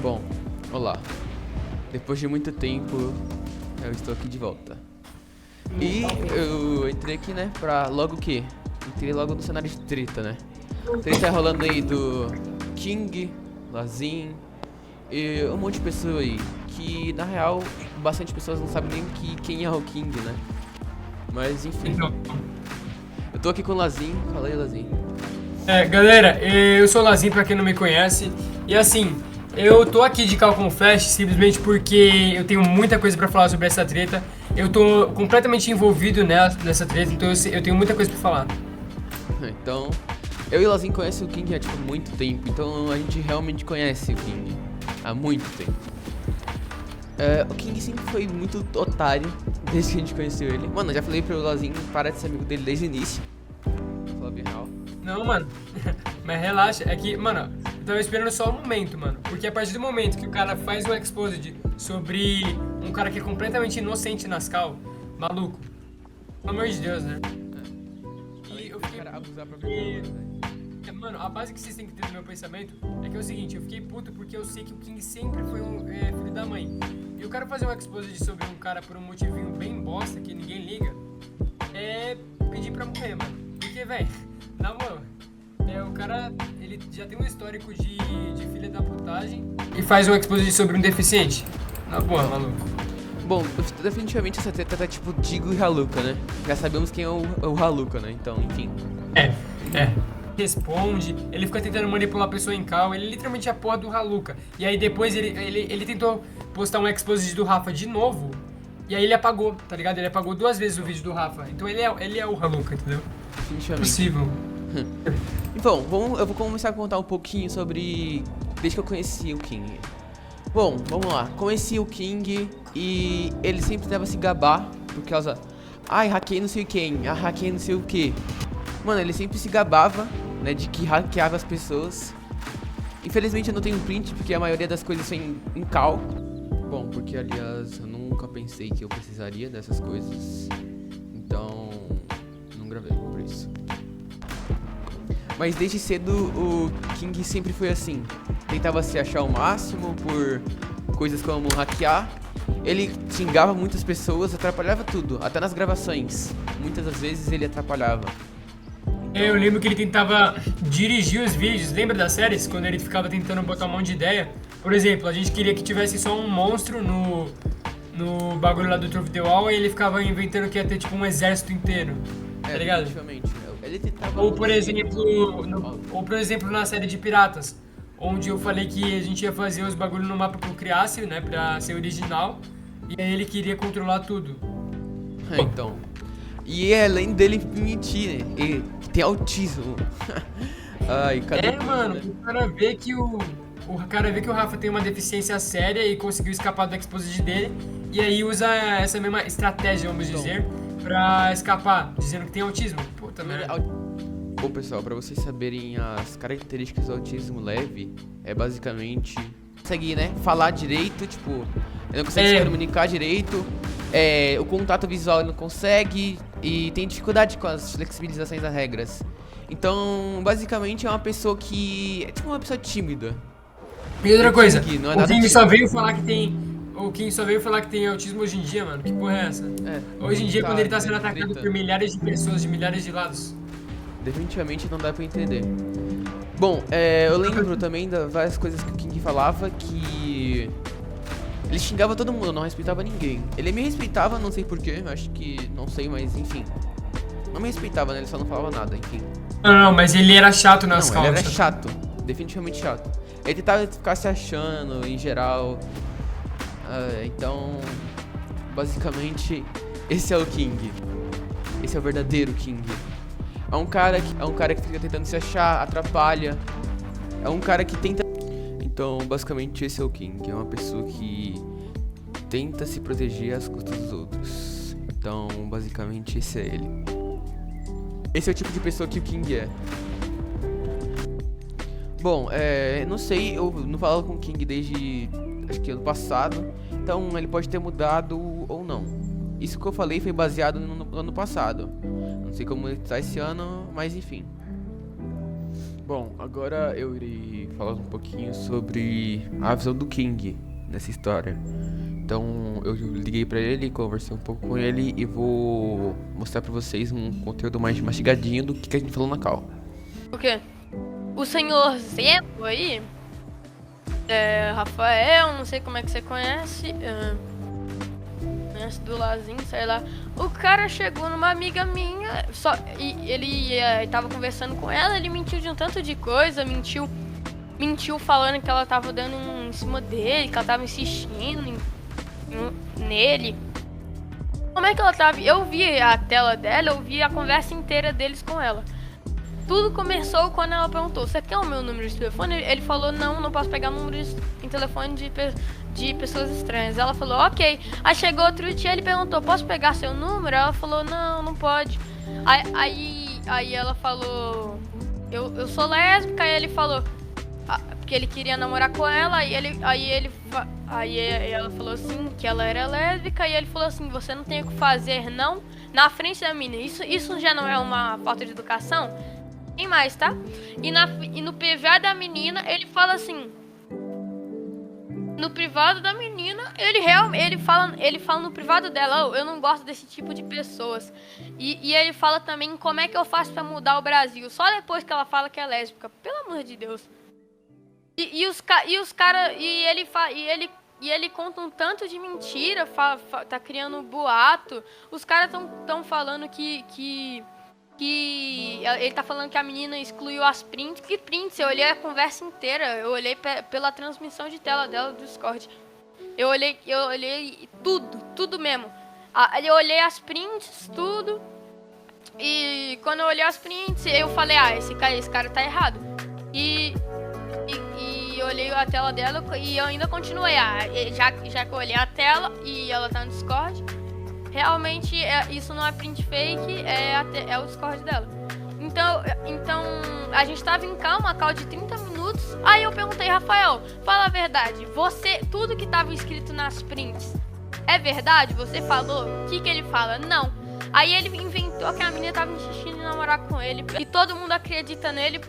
Bom, olá. Depois de muito tempo, eu estou aqui de volta. E eu entrei aqui, né, pra logo o quê? Entrei logo no cenário de treta, né? Treta rolando aí do King, Lazin e um monte de pessoa aí. Que, na real, bastante pessoas não sabem nem quem é o King, né? Mas, enfim. Eu tô aqui com o Lazin. Fala aí, Lazin. Galera, eu sou o Lazin, pra quem não me conhece. E assim, eu tô aqui de Call Flash simplesmente porque eu tenho muita coisa pra falar sobre essa treta. Eu tô completamente envolvido nessa treta, então eu tenho muita coisa pra falar. Então, eu e o Lazin conhecem o King há tipo muito tempo, então a gente realmente conhece o King há muito tempo. O King sempre foi muito otário desde que a gente conheceu ele. Mano, eu já falei pro Lazin parar de ser amigo dele desde o início. Vou falar bem real. Não, mano, mas relaxa, é que, mano, eu tava esperando só um momento, mano. Porque a partir do momento que o cara faz um exposed sobre um cara que é completamente inocente nas cal, maluco, pelo amor de Deus, né? E eu fiquei abusar pra ver. Mano, a base que vocês têm que ter no meu pensamento é que é o seguinte, eu fiquei puto porque eu sei que o King sempre foi um filho da mãe. E o cara fazer um exposed sobre um cara por um motivinho bem bosta, que ninguém liga, é pedir pra morrer, mano. Porque, velho, na moral, o cara, ele já tem um histórico de filha da putagem e faz um exposed sobre um deficiente. Na boa, maluco. Bom, definitivamente essa treta tá tipo Digo e Haluka, né? Já sabemos quem é o Haluka, né? Então, enfim. Responde, ele fica tentando manipular a pessoa em cal, ele literalmente é a porra do Haluka. E aí depois ele tentou postar um exposed do Rafa de novo, e aí ele apagou, tá ligado? Ele apagou 2 vezes o vídeo do Rafa. Então ele é o Haluka, entendeu? Definitivamente. Possível. Então, eu vou começar a contar um pouquinho sobre desde que eu conheci o King. Bom, vamos lá. Conheci o King e ele sempre tentava se gabar por causa... Ai, hackei não sei quem, hackei não sei o que. Mano, ele sempre se gabava, né, de que hackeava as pessoas. Infelizmente eu não tenho print, porque a maioria das coisas são em cal. Bom, porque aliás eu nunca pensei que eu precisaria dessas coisas. Então, não gravei por isso. Mas desde cedo o King sempre foi assim. Tentava se achar o máximo por coisas como hackear. Ele xingava muitas pessoas, atrapalhava tudo, até nas gravações. Muitas das vezes ele atrapalhava. Eu lembro que ele tentava dirigir os vídeos, lembra das séries? Quando ele ficava tentando botar um monte de ideia. Por exemplo, a gente queria que tivesse só um monstro no bagulho lá do Truth The Wall, e ele ficava inventando que ia ter tipo um exército inteiro, tá ligado? Definitivamente. Ele tentava... Ou por exemplo na série de Piratas, onde eu falei que a gente ia fazer os bagulhos no mapa pro Criasse, né, pra ser original, e aí ele queria controlar tudo. Então. E além dele mentir, né? Ele tem autismo. Ai, cadê coisa, Mano, né? o cara vê que o cara vê que o Rafa tem uma deficiência séria e conseguiu escapar do exposed dele, e aí usa essa mesma estratégia, vamos dizer, pra escapar, dizendo que tem autismo. Puta merda. Bom, pessoal, pra vocês saberem as características do autismo leve, é basicamente consegue, né, falar direito, tipo, ele não consegue se comunicar direito, o contato visual ele não consegue e tem dificuldade com as flexibilizações das regras. Então, basicamente é uma pessoa que é tipo uma pessoa tímida. E outra coisa, Não é o nada King tímido. só veio falar que tem. O King só veio falar que tem autismo hoje em dia, mano. Que porra é essa? Hoje em dia, quando ele tá sendo atacado por milhares de pessoas de milhares de lados. Definitivamente não dá pra entender. Bom, eu lembro também das várias coisas que o King falava, que ele xingava todo mundo, não respeitava ninguém. Ele me respeitava, não sei porquê, acho que, não sei, mas enfim. Não me respeitava, né, ele só não falava nada, enfim. Não, mas ele era chato nas Não, ele calças. era chato, definitivamente chato. Ele tentava ficar se achando, em geral. Então, basicamente, esse é o King. Esse é o verdadeiro King. É um cara que fica tentando se achar, atrapalha. É um cara que tenta... Então, basicamente, esse é o King. É uma pessoa que tenta se proteger às custas dos outros. Então, basicamente, esse é ele. Esse é o tipo de pessoa que o King é. Bom, não sei, eu não falava com o King desde, acho que ano passado. Então, ele pode ter mudado ou não. Isso que eu falei foi baseado no ano passado. Não sei como ele tá esse ano, mas enfim. Bom, agora eu irei falar um pouquinho sobre a visão do King nessa história. Então, eu liguei pra ele, conversei um pouco com ele e vou mostrar pra vocês um conteúdo mais mastigadinho do que a gente falou na call. O quê? O senhor Zeno aí, Rafael, não sei como é que você conhece, conhece do Lazinho, sei lá. O cara chegou numa amiga minha, e ele tava conversando com ela, ele mentiu de um tanto de coisa, mentiu falando que ela tava dando em cima dele, que ela tava insistindo nele. Como é que ela tava? Eu vi a tela dela, eu vi a conversa inteira deles com ela. Tudo começou quando ela perguntou: você quer o meu número de telefone? Ele falou: não posso pegar número em telefone de pessoas estranhas. Ela falou: ok. Aí chegou outro dia, ele perguntou: posso pegar seu número? Ela falou: não pode. Aí ela falou: eu sou lésbica. Aí ele falou porque ele queria namorar com ela. Aí ela falou assim que ela era lésbica. E ele falou assim: você não tem o que fazer não, na frente da menina. Isso já não é uma falta de educação? Tem mais, tá? E no PVA da menina, ele fala assim. No privado da menina, ele fala no privado dela: eu não gosto desse tipo de pessoas. E ele fala também como é que eu faço pra mudar o Brasil. Só depois que ela fala que é lésbica. Pelo amor de Deus. E ele conta um tanto de mentira, tá criando um boato. Os caras tão falando que ele tá falando que a menina excluiu as prints. Que prints? Eu olhei a conversa inteira. Eu olhei pela transmissão de tela dela do Discord. Eu olhei tudo mesmo. Eu olhei as prints, tudo. E quando eu olhei as prints, eu falei: esse cara tá errado. E eu olhei a tela dela e eu ainda continuei. Já que eu olhei a tela e ela tá no Discord, realmente isso não é print fake, é o Discord dela. Então a gente tava em calma, call de 30 minutos. Aí eu perguntei: Rafael, fala a verdade, tudo que tava escrito nas prints é verdade? Você falou? O que ele fala? Não. Aí ele inventou que a menina tava insistindo em namorar com ele. E todo mundo acredita nele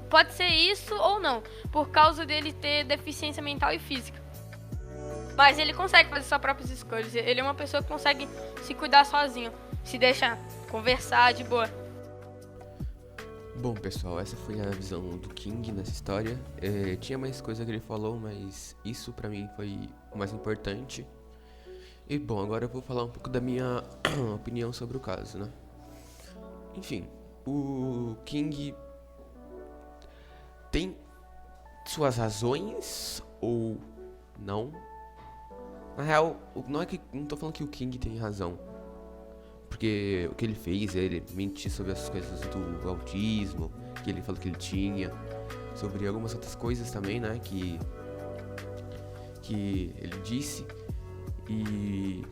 pode ser isso ou não, por causa dele ter deficiência mental e física. Mas ele consegue fazer suas próprias escolhas. Ele é uma pessoa que consegue se cuidar sozinho, se deixar conversar de boa. Bom, pessoal, essa foi a visão do King nessa história. Tinha mais coisa que ele falou, mas isso pra mim foi o mais importante. E bom, agora eu vou falar um pouco da minha opinião sobre o caso, né? Enfim, o King tem suas razões ou não? Na real, não tô falando que o King tem razão. Porque o que ele fez, ele mentir sobre as coisas do autismo, que ele falou que ele tinha, sobre algumas outras coisas também, né, que ele disse. E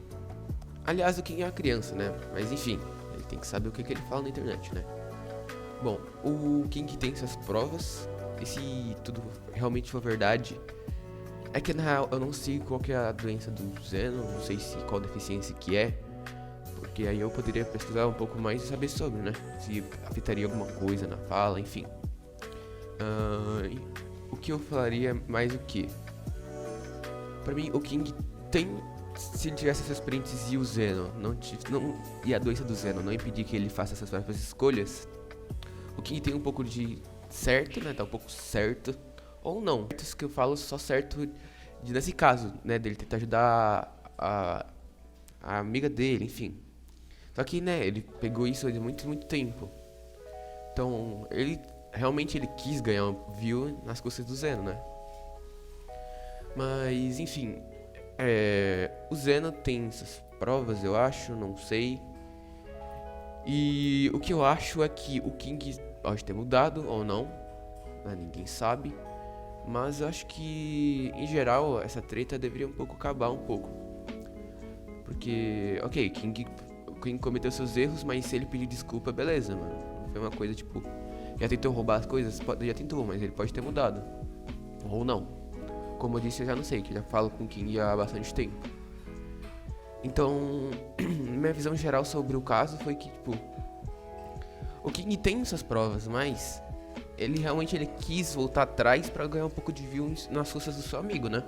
aliás, o King é uma criança, né? Mas enfim, ele tem que saber o que ele fala na internet, né? Bom, o King tem suas provas. E se tudo realmente for verdade, é que na real eu não sei qual que é a doença do Zeno, não sei qual deficiência que é, porque aí eu poderia pesquisar um pouco mais e saber sobre, né? Se afetaria alguma coisa na fala, enfim. O que eu falaria mais o que? Pra mim, o King tem... Se ele tivesse essas prints e o Zeno e a doença do Zeno não impedir que ele faça essas próprias escolhas, o King tem um pouco de certo, né? Tá um pouco certo. Ou não. Isso que eu falo só certo nesse caso, né? Dele tentar ajudar a amiga dele, enfim. Só que, né? Ele pegou isso de muito, muito tempo. Então, ele quis ganhar um view nas custas do Zeno, né? Mas, enfim... o Zeno tem essas provas, eu acho, não sei. E o que eu acho é que o King pode ter mudado ou não, né? Ninguém sabe. Mas eu acho que, em geral, essa treta deveria acabar um pouco. Porque, ok, o King cometeu seus erros, mas se ele pedir desculpa, beleza, mano. Não foi uma coisa tipo... Já tentou roubar as coisas? Já tentou, mas ele pode ter mudado. Ou não. Como eu disse, eu já não sei, que eu já falo com o King há bastante tempo. Então, minha visão geral sobre o caso foi que, tipo... O King tem suas provas, mas... ele realmente quis voltar atrás pra ganhar um pouco de views nas custas do seu amigo, né?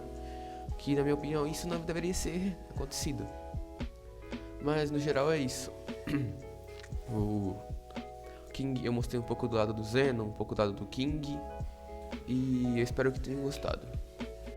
Que na minha opinião isso não deveria ser acontecido. Mas no geral é isso. O King, eu mostrei um pouco do lado do Zeno, um pouco do lado do King. E eu espero que tenham gostado.